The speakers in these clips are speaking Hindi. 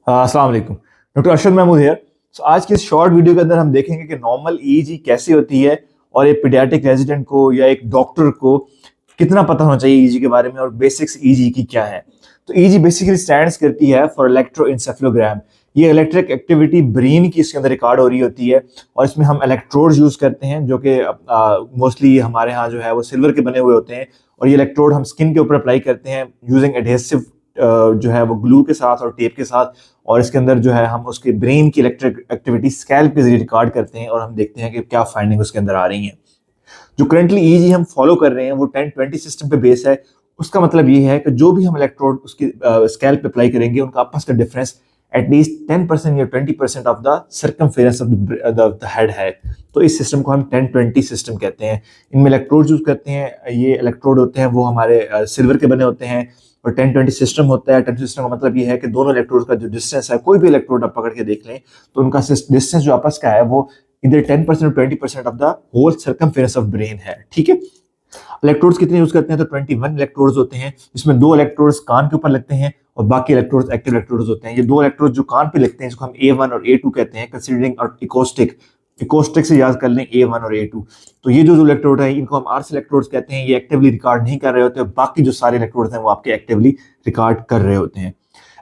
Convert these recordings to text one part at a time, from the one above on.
अस्सलाम वालेकुम। Doctor Arshad Mahmood here. आज के इस शॉर्ट वीडियो के अंदर हम देखेंगे कि नॉर्मल ईईजी कैसे होती है और एक पीडियाट्रिक रेजिडेंट को या एक डॉक्टर को कितना पता होना चाहिए ईईजी के बारे में और बेसिक्स ईईजी की क्या है। तो ईईजी बेसिकली स्टैंड्स करती है फॉर इलेक्ट्रोएन्सेफेलोग्राम। ये इलेक्ट्रिक एक्टिविटी ब्रेन की इसके अंदर रिकॉर्ड हो रही होती है और इसमें हम इलेक्ट्रोड यूज करते हैं जो कि मोस्टली हमारे यहाँ जो है वो सिल्वर के बने हुए होते हैं और ये इलेक्ट्रोड हम स्किन के ऊपर अप्लाई करते हैं यूजिंग एडहेसिव जो है वो ग्लू के साथ और टेप के साथ। और इसके अंदर जो है हम उसके ब्रेन की इलेक्ट्रिक एक्टिविटी स्कैल्प के जरिए रिकॉर्ड करते हैं और हम देखते हैं कि क्या फाइंडिंग उसके अंदर आ रही है। जो करंटली ईईजी हम फॉलो कर रहे हैं वो 10-20 सिस्टम पे बेस है। उसका मतलब ये है कि जो भी हम इलेक्ट्रोड उसकी स्कैल्प पे अप्लाई करेंगे उनका आपस का डिफरेंस एटलीस्ट 10% या 20% of the circumference of the head है। तो इस सिस्टम को हम 10-20 सिस्टम कहते हैं। इनमें इलेक्ट्रोड यूज करते हैं। ये इलेक्ट्रोड होते हैं वो हमारे सिल्वर के बने होते हैं और 10-20 सिस्टम होता है। 10 सिस्टम का मतलब ये है कि दोनों इलेक्ट्रोड का जो डिस्टेंस है, कोई भी इलेक्ट्रोड आप पकड़ के देख लें तो उनका डिस्टेंस जो आपस का है वो इधर 10% और 20% of the whole circumference of brain है। ठीक है। इलेक्ट्रोड्स कितने यूज करते हैं तो 21 इलेक्ट्रोड्स होते हैं, जिसमें 2 इलेक्ट्रोड्स कान के ऊपर लगते हैं और बाकी इलेक्ट्रोड्स एक्टिव इलेक्ट्रोड्स होते हैं। ये 2 इलेक्ट्रोड्स जो कान पे लगते हैं जिसको हम A1 और A2 कहते हैं, कंसीडरिंग और इकोस्टिक से याद कर लें A1 और A2। तो ये जो इलेक्ट्रोड है इनको हम आर्स इलेक्ट्रोड्स कहते हैं। ये एक्टिवली रिकॉर्ड नहीं कर रहे होते और बाकी जो सारे इलेक्ट्रोड्स हैं वो आपके एक्टिवली रिकॉर्ड कर रहे होते हैं।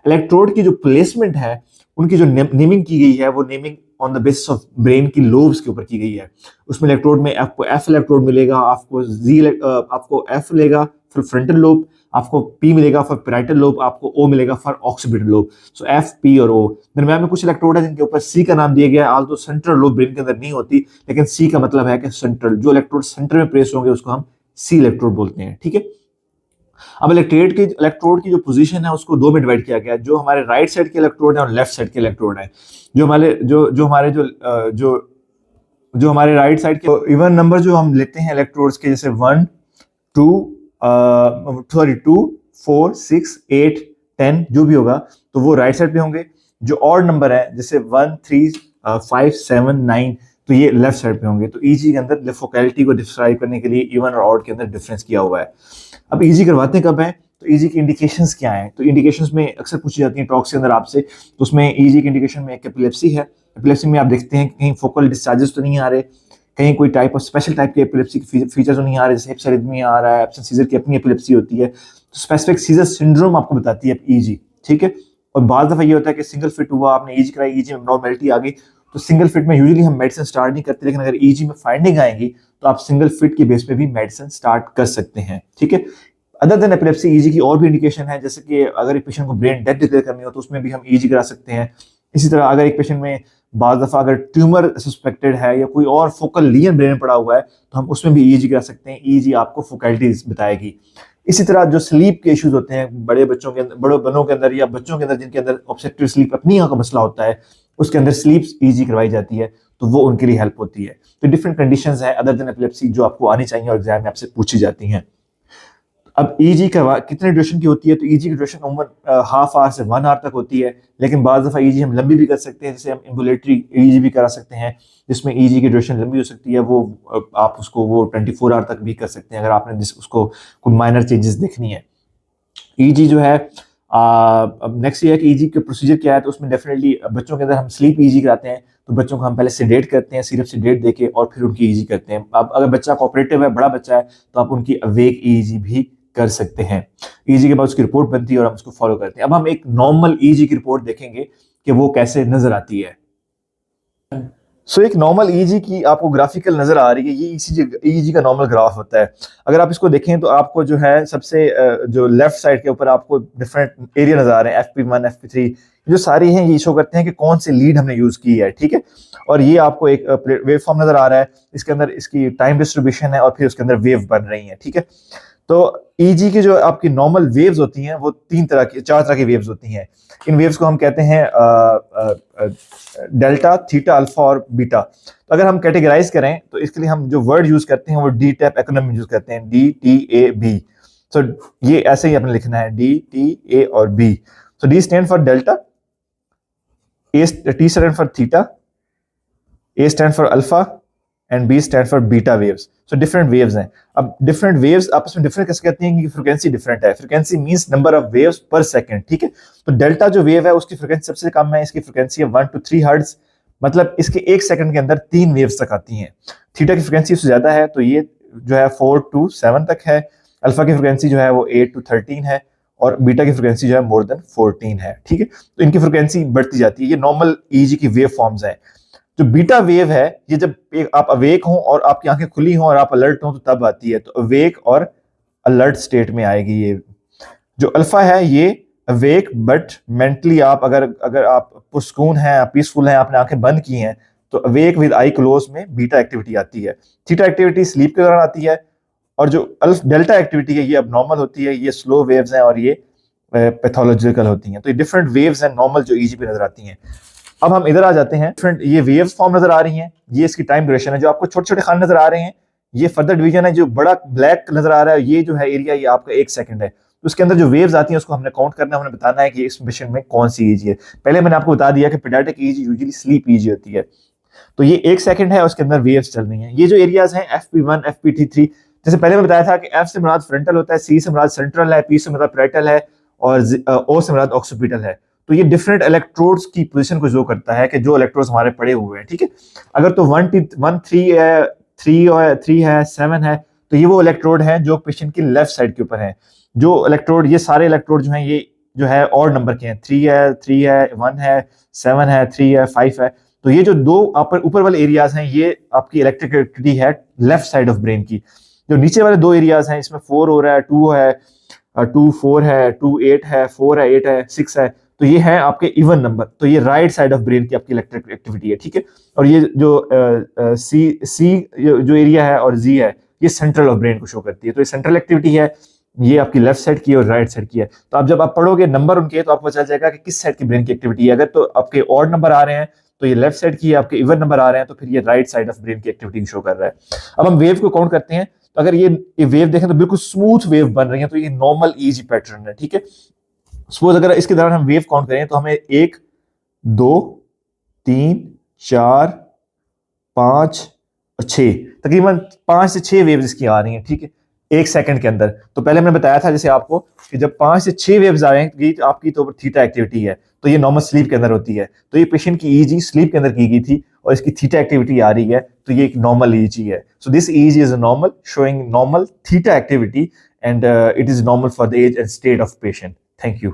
इलेक्ट्रोड की जो प्लेसमेंट है उनकी जो नेमिंग की गई है वो naming on the basis of brain की लोब्स के ऊपर की गई है। उसमें इलेक्ट्रोड में आपको एफ इलेक्ट्रोड मिलेगा, आपको एफ मिलेगा फॉर फ्रंटल लोब, आपको पी मिलेगा फॉर पैराइटल लोब, आपको ओ मिलेगा for occipital lobe. So F, P और ओ। दरम्यान में कुछ इलेक्ट्रोड है जिनके ऊपर सी का नाम दिया गया है। आल्दो सेंट्रल लोब ब्रेन के अंदर नहीं होती, लेकिन सी का मतलब है कि सेंट्रल। जो इलेक्ट्रोड सेंटर में प्लेस होंगे उसको हम सी इलेक्ट्रोड बोलते हैं। ठीक है। अब इलेक्ट्रोड की जो पोजीशन है उसको 2 में डिवाइड किया गया है। जो हमारे राइट साइड के इलेक्ट्रोड है और लेफ्ट साइड के इलेक्ट्रोड है। जो हमारे राइट साइड के इवन नंबर जो हम लेते हैं इलेक्ट्रोड्स के, जैसे 1 2 4 6 8 10 जो भी होगा तो वो राइट साइड पे होंगे। जो ऑड नंबर है जैसे 1 3 5 7 9 तो ये लेफ्ट साइड पे होंगे। तो ईजी के अंदर फोकैलिटी को डिस्क्राइब करने के लिए इवन और ऑड के अंदर डिफरेंस किया हुआ है। अब ईजी करवाते कब है तो ईजी की इंडिकेशंस क्या हैं। तो इंडिकेशंस में अक्सर पूछी जाती हैं टॉक्स के अंदर आपसे। तो उसमें ईजी की इंडिकेशन में एक एपिलेप्सी है। एपिलेप्सी में आप देखते हैं कहीं फोकल डिस्चार्जेस तो नहीं आ रहे, कहीं कोई टाइप ऑफ स्पेशल टाइप के एपिलेप्सी के फीचर्स तो नहीं आ रहे, जैसे हिप्सरिथमिया आ रहा है, एब्सेंट सीजर की अपनी एपिलेप्सी होती है। तो स्पेसिफिक सीजर सिंड्रोम आपको बताती है ईजी। ठीक है। और बाद दफा ये होता है कि सिंगल फिट हुआ, आपने ईजी कराई, ईजी में नॉर्मेलिटी आ गई, तो सिंगल फिट में यूजुअली हम मेडिसिन स्टार्ट नहीं करते, लेकिन अगर ईजी में फाइंडिंग आएगी तो आप सिंगल फिट के बेस पे भी मेडिसिन स्टार्ट कर सकते हैं। ठीक है। अदर देन एपिलेप्सी ईजी की और भी इंडिकेशन है, जैसे कि अगर एक पेशेंट को ब्रेन डेथ डिक्लेयर करनी हो तो उसमें भी हम ईजी करा सकते हैं। इसी तरह अगर एक पेशेंट में बाज़ दफ़ा अगर ट्यूमर सस्पेक्टेड है या कोई और फोकल लीजन ब्रेन में पड़ा हुआ है तो हम उसमें भी ईजी करा सकते हैं। ईजी आपको फोकैलिटीज बताएगी। इसी तरह जो स्लीप के इश्यूज होते हैं बड़े बनों के अंदर या बच्चों के अंदर जिनके अंदर ऑब्सेक्टिव स्लीप अपनी का मसला होता है, उसके अंदर स्लीप ईजी करवाई जाती है तो वो उनके लिए हेल्प होती है। तो डिफरेंट कंडीशंस हैं अदर देन एपिलेप्सी जो आपको आनी चाहिए और एग्जाम में आपसे पूछी जाती हैं। अब ईजी करवा कितने ड्यूरेशन की होती है तो ईजी की ड्यूरेशन उम्र हाफ आवर से 1 आवर तक होती है, लेकिन बाज़ दफ़ा ईजी हम लंबी भी कर सकते हैं। जैसे हम एम्बुलेटरी ईजी भी करा सकते हैं जिसमें ईजी की ड्यूरेशन लंबी हो सकती है। वो आप उसको वो 24 आवर तक भी कर सकते हैं अगर आपने उसको कोई माइनर चेंजेस देखनी है। ईजी जो है अब नेक्स्ट ये है कि ईजी के प्रोसीजर क्या है। तो उसमें डेफिनेटली बच्चों के अंदर हम स्लीप ईजी कराते हैं तो बच्चों को हम पहले सेडेट करते हैं, सिरप सेडेट देके और फिर उनकी ईजी करते हैं। अब अगर बच्चा कोऑपरेटिव है, बड़ा बच्चा है, तो आप उनकी अवेक ईजी भी कर सकते हैं। ईजी के बाद उसकी रिपोर्ट बनती है और हम उसको फॉलो करते हैं। अब हम एक नॉर्मल ईजी की रिपोर्ट देखेंगे कि वो कैसे नजर आती है। सो एक नॉर्मल ईजी की आपको ग्राफिकल नजर आ रही है। ये ईजी का नॉर्मल ग्राफ होता है। अगर आप इसको देखें तो आपको जो है सबसे जो लेफ्ट साइड के ऊपर आपको डिफरेंट एरिया नजर आ रहे हैं, FP1 FP3 जो सारी हैं ये शो करते हैं कि कौन सी लीड हमने यूज की है। ठीक है। और ये आपको एक वेव फॉर्म नजर आ रहा है, इसके अंदर इसकी टाइम डिस्ट्रीब्यूशन है और फिर उसके अंदर वेव बन रही है। ठीक है। तो ईजी की जो आपकी नॉर्मल वेव्स होती हैं वो 4 तरह की वेव्स होती हैं। इन वेव्स को हम कहते हैं डेल्टा, थीटा, अल्फा और बीटा। तो अगर हम कैटेगराइज करें तो इसके लिए हम जो वर्ड यूज करते हैं वो डी टैप एक्रोनिम यूज करते हैं, DTAB। सो ये ऐसे ही आपने लिखना है DTA और B। So D stand for delta, T stand for theta, A stand for alpha and B stand for beta waves. So different waves हैं। अब डिफरेंट वेव्स आपस में डिफरेंट कैसे कहते हैं कि फ्रीक्वेंसी डिफरेंट है। Frequency means number of waves पर सेकंड, ठीक है। तो डेल्टा जो वेव है उसकी फ्रीक्वेंसी सबसे कम है, इसकी फ्रीक्वेंसी है 1 to 3 हर्ट्ज, मतलब इसके 1 सेकंड के अंदर 3 वेव्स तक आती हैं। थीटा की फ्रीक्वेंसी उससे ज्यादा है तो ये जो है 4 to 7 तक है। अल्फा की फ्रीक्वेंसी जो है वो 8 to 13 है और बीटा की फ्रीक्वेंसी जो है मोर देन 14 है, ठीक है। तो इनकी फ्रीक्वेंसी बढ़ती जाती है। ये नॉर्मल ईईजी की वेव फॉर्म्स हैं। जो बीटा वेव है ये जब आप अवेक हो और आपकी आंखें खुली हो और आप अलर्ट हो तो तब आती है, तो अवेक और अलर्ट स्टेट में आएगी ये। जो अल्फा है ये अवेक बट मेंटली आप अगर आप पुरस्कून हैं, पीसफुल हैं, आपने आंखें बंद की हैं, तो अवेक विद आई क्लोज में बीटा एक्टिविटी आती है। थीटा एक्टिविटी स्लीप के दौरान आती है और जो डेल्टा एक्टिविटी है ये अब नॉर्मल होती है, ये स्लो वेव्स हैं और ये पैथोलॉजिकल होती हैं। तो ये डिफरेंट वेव्स हैं नॉर्मल जो ईजी पे नजर आती हैं। अब हम इधर आ जाते हैं, डिफरेंट ये वेव्स फॉर्म नजर आ रही हैं, ये इसकी टाइम ड्यूरेशन है। जो आपको छोटे छोटे खान नजर आ रहे हैं ये फर्दर डिवीजन है। जो बड़ा ब्लैक नजर आ रहा है ये जो है एरिया ये आपका 1 सेकंड है। तो उसके अंदर जो वेव्स आती हैं उसको हमने काउंट करना है, हमने बताना है कि इस मिशन में कौन सी ईजी है। पहले मैंने आपको बता दिया कि paediatric easy usually sleep easy होती है। तो ये 1 सेकंड है, उसके अंदर वेव्स चल रही हैं। ये जो एरियाज हैं FP1 FPT3, जैसे पहले मैं बताया था कि F से मुराद फ्रंटल होता है, C से मुराद सेंट्रल है, P से मुराद पैरेटल है और O से मुराद ऑक्सीपिटल है। तो ये डिफरेंट इलेक्ट्रोड्स की पोजीशन को जो करता है कि जो इलेक्ट्रोड्स हमारे पड़े हुए हैं, ठीक है। अगर तो 1 3 है, 3 है, 7 है, तो ये वो इलेक्ट्रोड है जो पेशेंट की लेफ्ट साइड के ऊपर है। जो इलेक्ट्रोड, ये सारे इलेक्ट्रोड जो हैं ये जो है और नंबर के हैं, 3 है, 1 है, 7 है, 3 है, 5 है। तो ये जो दो ऊपर वाले एरियाज हैं ये आपकी इलेक्ट्रिक एक्टिविटी है लेफ्ट साइड ऑफ ब्रेन की। जो नीचे वाले 2 एरियाज हैं इसमें 4 हो रहा है, 2 है, 2 4 है, 2 8 है, 4 है, 8 है, 6 है, तो ये है आपके इवन नंबर। तो ये राइट साइड ऑफ ब्रेन की आपकी इलेक्ट्रिक एक्टिविटी है, ठीक है। और ये जो सी जो एरिया है और जी है ये सेंट्रल ऑफ ब्रेन को शो करती है। तो ये सेंट्रल एक्टिविटी है, ये आपकी लेफ्ट साइड की और राइट साइड की है। तो आप जब आप पढ़ोगे नंबर उनके तो आपको पता चल जाएगा कि किस साइड की ब्रेन की एक्टिविटी है। अगर तो आपके ऑड नंबर आ रहे हैं तो ये लेफ्ट साइड की है, आपके इवन नंबर आ रहे हैं तो फिर ये राइट साइड ऑफ ब्रेन की एक्टिविटी शो कर रहा है। अब हम वेव को काउंट करते हैं, तो अगर ये वेव देखें तो बिल्कुल स्मूथ वेव बन रही है, तो ये नॉर्मल ईजी पैटर्न है, ठीक है। सपोज अगर इसके दौरान हम वेव काउंट करें तो हमें 1 2 3 4 5 और 6 तकरीबन 5 से 6 वेव्स इसकी आ रही हैं, ठीक है, 1 सेकंड के अंदर। तो पहले मैंने बताया था जैसे आपको कि जब 5 से 6 वेव्स आएंगी तो आपकी तो थीटा एक्टिविटी है, तो ये नॉर्मल स्लीप के अंदर होती है। तो ये पेशेंट की ईजी स्लीप के अंदर की गई थी और इसकी थीटा एक्टिविटी आ रही है, तो ये एक नॉर्मल ईजी है। So this EEG is normal showing normal theta activity and it is normal for the age and state of patient. Thank you.